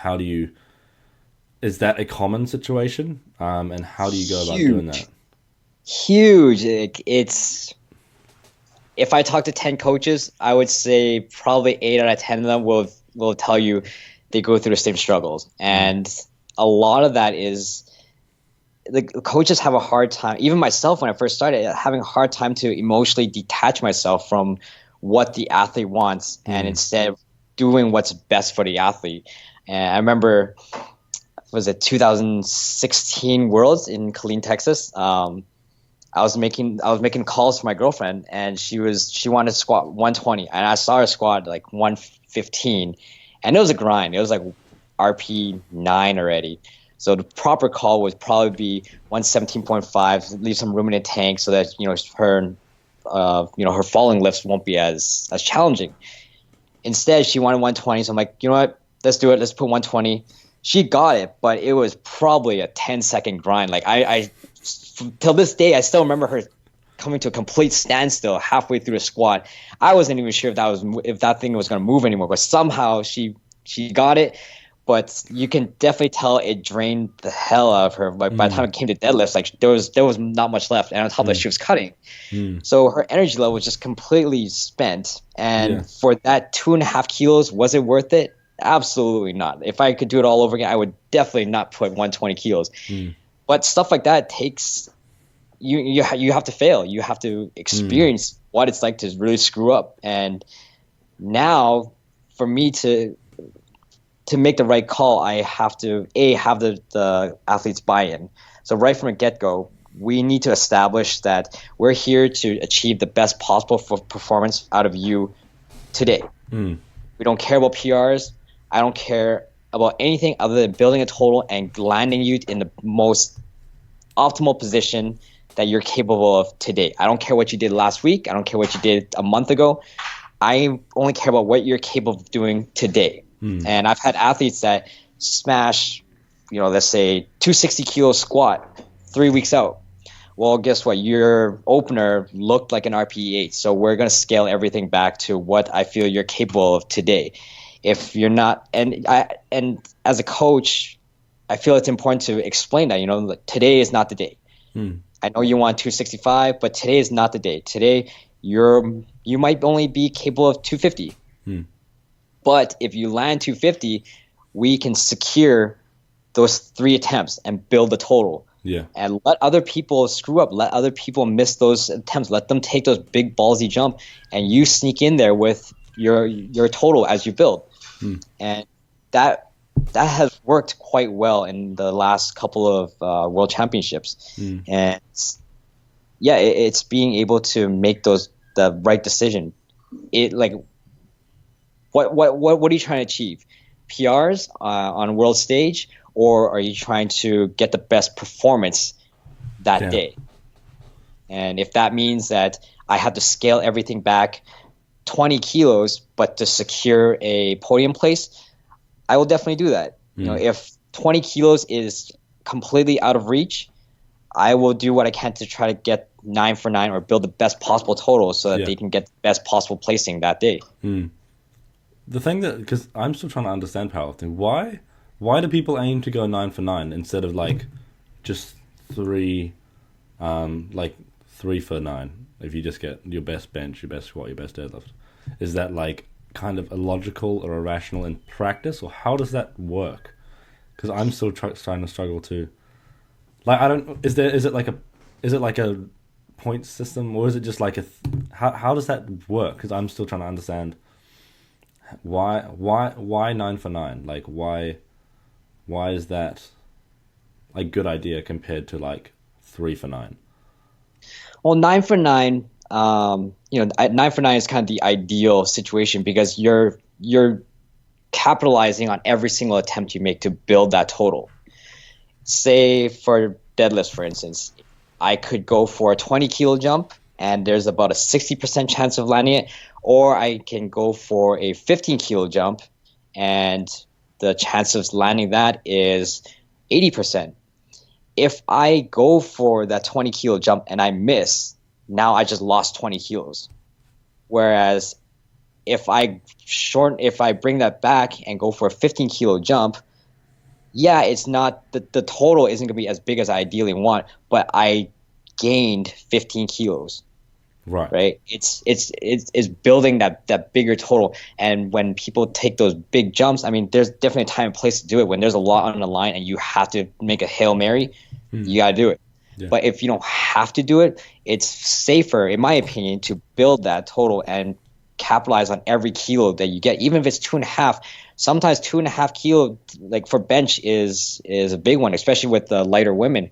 is that a common situation? And how do you go about doing that? Huge. If I talk to 10 coaches, I would say probably 8 out of 10 of them will tell you they go through the same struggles. And a lot of that is the coaches have a hard time, even myself when I first started, having a hard time to emotionally detach myself from what the athlete wants and instead doing what's best for the athlete. And I remember, was it 2016 Worlds in Killeen, Texas? I was making calls for my girlfriend, and she wanted to squat 120, and I saw her squat like 115, and it was a grind. It was like RP 9 already. So the proper call would probably be 117.5, leave some room in the tank so that her falling lifts won't be as challenging. Instead, she wanted 120, so I'm like, you know what? Let's do it. Let's put 120. She got it, but it was probably a 10-second grind. Like I till this day, I still remember her coming to a complete standstill halfway through the squat. I wasn't even sure if that thing was going to move anymore, but somehow she got it. But you can definitely tell it drained the hell out of her. Like by the time it came to deadlifts, like there was not much left, and on top of that, she was cutting. So her energy level was just completely spent. And for that 2.5 kilos, was it worth it? Absolutely not. If I could do it all over again, I would definitely not put 120 kilos. But stuff like that takes you have to fail. You have to experience what it's like to really screw up. And now, for me to to make the right call, I have to have the athletes buy-in. So right from the get-go, we need to establish that we're here to achieve the best possible performance out of you today. Mm. We don't care about PRs. I don't care about anything other than building a total and landing you in the most optimal position that you're capable of today. I don't care what you did last week. I don't care what you did a month ago. I only care about what you're capable of doing today. And I've had athletes that smash, let's say 260 kilo squat 3 weeks out. Well, guess what? Your opener looked like an RPE 8, so we're going to scale everything back to what I feel you're capable of today. If you're not, and as a coach, I feel it's important to explain that, today is not the day. I know you want 265, but today is not the day. Today, you might only be capable of 250. But if you land 250, we can secure those 3 attempts and build the total. Yeah. And let other people screw up. Let other people miss those attempts. Let them take those big ballsy jump, and you sneak in there with your total as you build. And that has worked quite well in the last couple of world championships. And it's being able to make the right decision. What are you trying to achieve? PRs on world stage, or are you trying to get the best performance that day? And if that means that I have to scale everything back 20 kilos, but to secure a podium place, I will definitely do that. If 20 kilos is completely out of reach, I will do what I can to try to get 9 for 9 or build the best possible total so that they can get the best possible placing that day. The thing because I'm still trying to understand powerlifting, why do people aim to go 9 for 9 instead of just 3 for 9? If you just get your best bench, your best squat, your best deadlift, is that kind of illogical or irrational in practice, or how does that work? Because I'm still trying to struggle to I don't. Is it like a point system, or is it just how does that work? Because I'm still trying to understand. Why 9 for 9? Why is that a good idea compared to 3 for 9? Well, 9 for 9, 9 for 9 is kind of the ideal situation because you're capitalizing on every single attempt you make to build that total. Say for deadlifts, for instance, I could go for a 20 kilo jump and there's about a 60% chance of landing it, or I can go for a 15 kilo jump and the chance of landing that is 80%. If I go for that 20 kilo jump and I miss, now I just lost 20 kilos. Whereas if I bring that back and go for a 15 kilo jump, it's not the total isn't going to be as big as I ideally want, but I gained 15 kilos. Right. It's building that bigger total. And when people take those big jumps, I mean, there's definitely a time and place to do it. When there's a lot on the line and you have to make a Hail Mary, you got to do it. Yeah. But if you don't have to do it, it's safer, in my opinion, to build that total and capitalize on every kilo that you get, even if it's 2.5. Sometimes 2.5 kilo, for bench, is a big one, especially with the lighter women.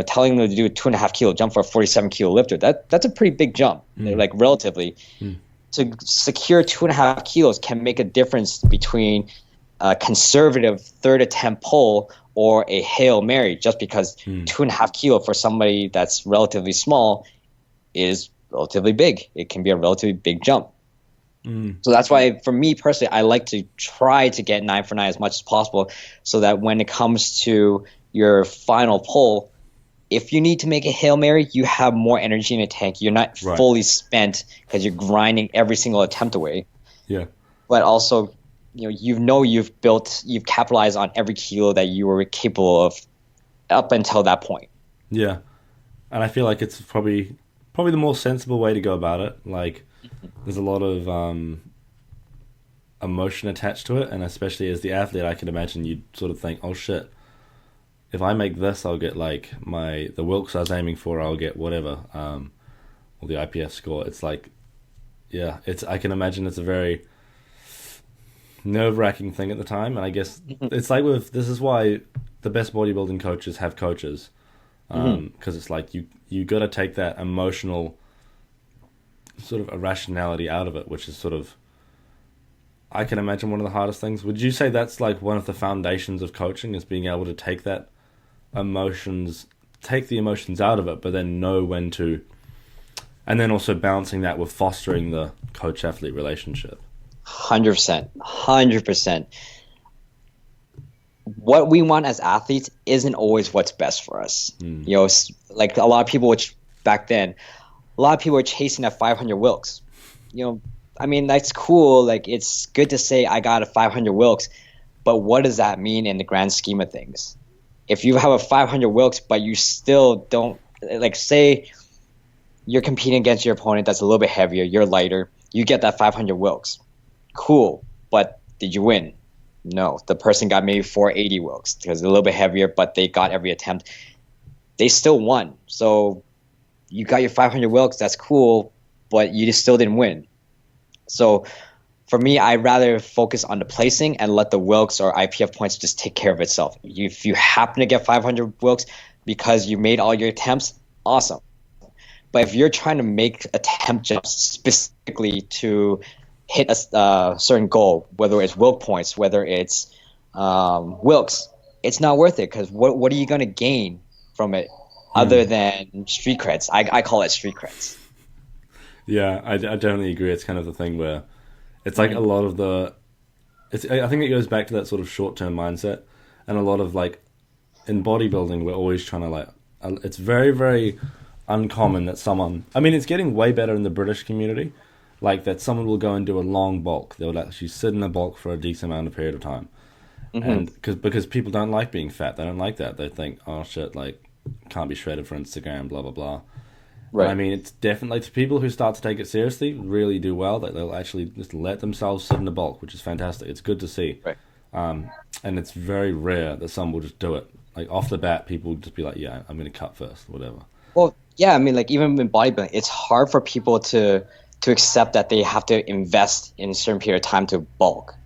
Telling them to do a 2.5 kilo jump for a 47 kilo lifter, that's a pretty big jump. Relatively. To secure 2.5 kilos can make a difference between a conservative third attempt pull or a Hail Mary, just because 2.5 kilo for somebody that's relatively small is relatively big. It can be a relatively big jump. So that's why, for me personally, I like to try to get 9 for 9 as much as possible, so that when it comes to your final pull, if you need to make a Hail Mary, you have more energy in the tank. You're not fully spent because you're grinding every single attempt away. Yeah. But also, you've capitalized on every kilo that you were capable of up until that point. Yeah. And I feel like it's probably the more sensible way to go about it. There's a lot of emotion attached to it, and especially as the athlete, I can imagine you'd sort of think, oh shit, if I make this, I'll get the Wilks I was aiming for, I'll get whatever, or the IPF score. It's I can imagine it's a very nerve-wracking thing at the time, and I guess it's like this is why the best bodybuilding coaches have coaches, because it's like you got to take that emotional sort of irrationality out of it, which is sort of, I can imagine, one of the hardest things. Would you say that's like one of the foundations of coaching, is being able to take the emotions out of it, but then know when to, and then also balancing that with fostering the coach-athlete relationship? 100%. What we want as athletes isn't always what's best for us. You know, like a lot of people, which back then, a lot of people were chasing at 500 Wilks. You know, I mean, that's cool. Like, it's good to say I got a 500 Wilks, but what does that mean in the grand scheme of things? If you have a 500 Wilks, but you still don't, like, say you're competing against your opponent that's a little bit heavier, you're lighter, you get that 500 Wilks. Cool, but did you win? No, the person got maybe 480 Wilks because they're a little bit heavier, but they got every attempt. They still won. So you got your 500 Wilks, that's cool, but you just still didn't win. So for me, I'd rather focus on the placing and let the Wilks or IPF points just take care of itself. If you happen to get 500 Wilks because you made all your attempts, awesome. But if you're trying to make attempt jumps specifically to hit a certain goal, whether it's Wilk points, whether it's Wilks, it's not worth it, because what are you going to gain from it other than street creds? I call it street creds. Yeah, I definitely agree. It's kind of the thing where it's like a lot of I think it goes back to that sort of short-term mindset, and a lot of, like, in bodybuilding, we're always trying to, like, it's very, very uncommon that someone, I mean, it's getting way better in the British community, like that someone will go and do a long bulk. They'll actually sit in a bulk for a decent amount of period of time. And because people don't like being fat. They don't like that. They think, oh shit, like, can't be shredded for Instagram, blah, blah, blah. Right. I mean, it's definitely, to people who start to take it seriously, really do well, that they'll actually just let themselves sit in a bulk, which is fantastic. It's good to see. Right. And it's very rare that someone will just do it. Like, off the bat, people will just be like, yeah, I'm going to cut first, whatever. Well, yeah, I mean, like, even in bodybuilding, it's hard for people to accept that they have to invest in a certain period of time to bulk.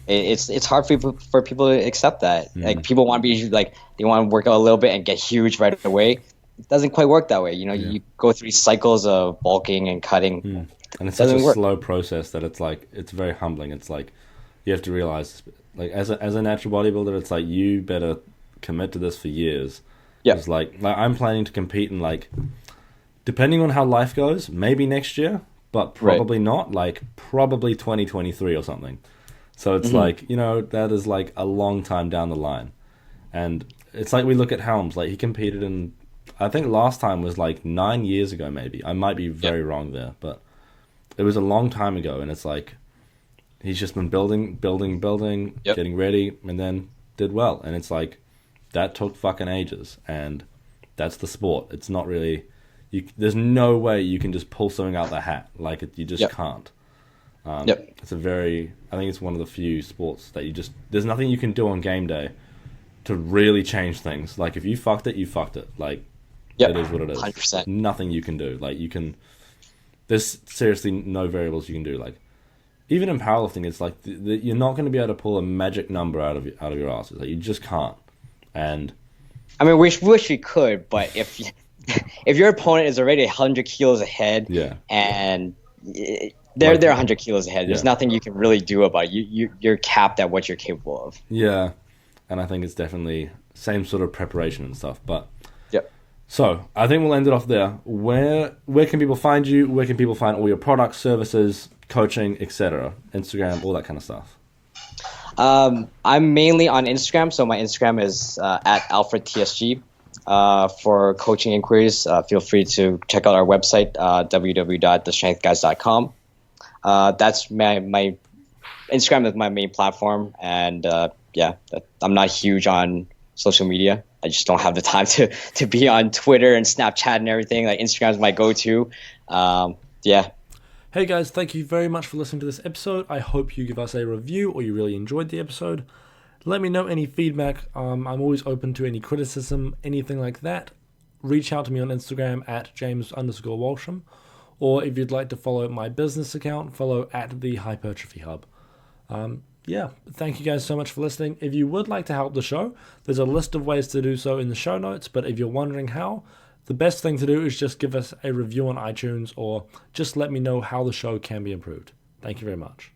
It's hard for people to accept that. Like, people want to be, like, they want to work out a little bit and get huge right away. It doesn't quite work that way. You know, you go through cycles of bulking and cutting. And it's such a slow process that it's like, it's very humbling. It's like, you have to realize, like, as a natural bodybuilder, it's like, you better commit to this for years. Yeah. It's like I'm planning to compete in, like, depending on how life goes, maybe next year, but probably not, like, probably 2023 or something. So it's like, you know, that is like a long time down the line. And it's like, we look at Helms, like, he competed in, I think last time was like 9 years ago, maybe. I might be very wrong there, but it was a long time ago. And it's like, he's just been building, getting ready, and then did well. And it's like, that took fucking ages. And that's the sport. It's not really, there's no way you can just pull something out the hat. Like, you just can't. It's I think it's one of the few sports that there's nothing you can do on game day to really change things. Like, if you fucked it, you fucked it. Like, it is what it is. 100%. Nothing you can do. Like, there's seriously no variables you can do. Like, even in powerlifting, it's like, you're not going to be able to pull a magic number out of your ass. Like, you just can't. And I mean, we wish we could, but if your opponent is already 100 kilos ahead, and they're 100 kilos ahead, there's nothing you can really do about it. You're capped at what you're capable of. Yeah, and I think it's definitely same sort of preparation and stuff. But so I think we'll end it off there. Where can people find you? Where can people find all your products, services, coaching, etc.? Instagram, all that kind of stuff. I'm mainly on Instagram, so my Instagram is at AlfredTSG. For coaching inquiries, feel free to check out our website, www.thestrengthguys.com. That's my Instagram is my main platform, and I'm not huge on social media. I just don't have the time to be on Twitter and Snapchat and everything. Like, Instagram is my go-to. Hey guys, thank you very much for listening to this episode. I hope you give us a review or you really enjoyed the episode. Let me know any feedback. I'm always open to any criticism, anything like that. Reach out to me on Instagram at James_Walsham. Or if you'd like to follow my business account, follow at the Hypertrophy Hub. yeah, thank you guys so much for listening. If you would like to help the show, there's a list of ways to do so in the show notes, but if you're wondering how, the best thing to do is just give us a review on iTunes or just let me know how the show can be improved. Thank you very much.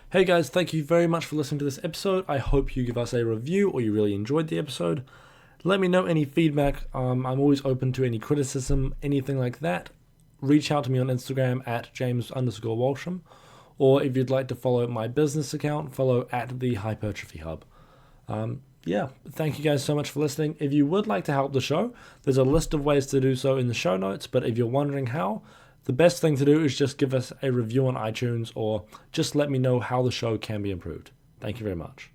Hey guys, thank you very much for listening to this episode. I hope you give us a review or you really enjoyed the episode. Let me know any feedback. I'm always open to any criticism, anything like that. Reach out to me on Instagram at James_Walsham. Or if you'd like to follow my business account, follow at the Hypertrophy Hub. Thank you guys so much for listening. If you would like to help the show, there's a list of ways to do so in the show notes, but if you're wondering how, the best thing to do is just give us a review on iTunes or just let me know how the show can be improved. Thank you very much.